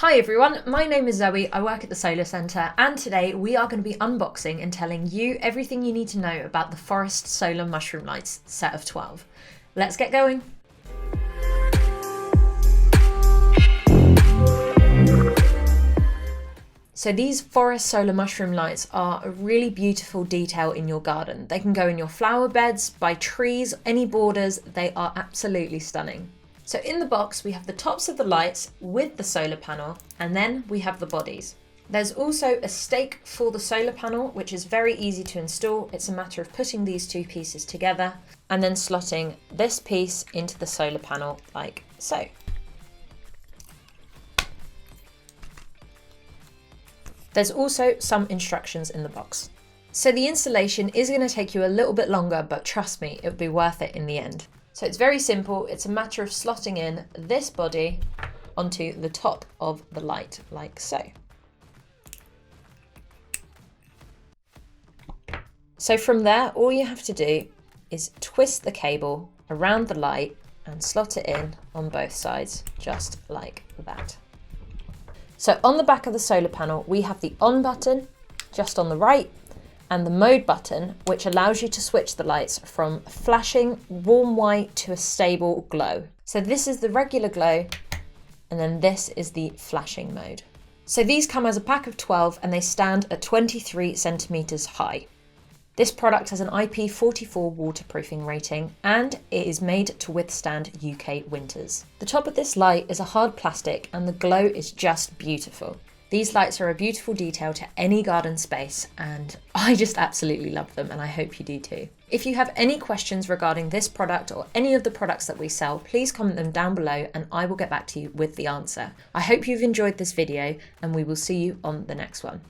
Hi everyone, my name is Zoe, I work at the Solar Centre, and today we are going to be unboxing and telling you everything you need to know about the Forest Solar Mushroom Lights set of 12. Let's get going! So these Forest Solar Mushroom Lights are a really beautiful detail in your garden. They can go in your flower beds, by trees, any borders, they are absolutely stunning. So in the box we have the tops of the lights with the solar panel, and then we have the bodies. There's also a stake for the solar panel, which is very easy to install. It's a matter of putting these two pieces together and then slotting this piece into the solar panel like so. There's also some instructions in the box. So the installation is going to take you a little bit longer, but trust me, it'll be worth it in the end. So it's very simple. It's a matter of slotting in this body onto the top of the light, like so. So from there, all you have to do is twist the cable around the light and slot it in on both sides, just like that. So on the back of the solar panel, we have the on button just on the right, and the mode button, which allows you to switch the lights from flashing warm white to a stable glow. So this is the regular glow, and then this is the flashing mode. So these come as a pack of 12 and they stand at 23 centimeters high. This product has an IP44 waterproofing rating and it is made to withstand UK winters. The top of this light is a hard plastic and the glow is just beautiful. These lights are a beautiful detail to any garden space and I just absolutely love them, and I hope you do too. If you have any questions regarding this product or any of the products that we sell, please comment them down below and I will get back to you with the answer. I hope you've enjoyed this video and we will see you on the next one.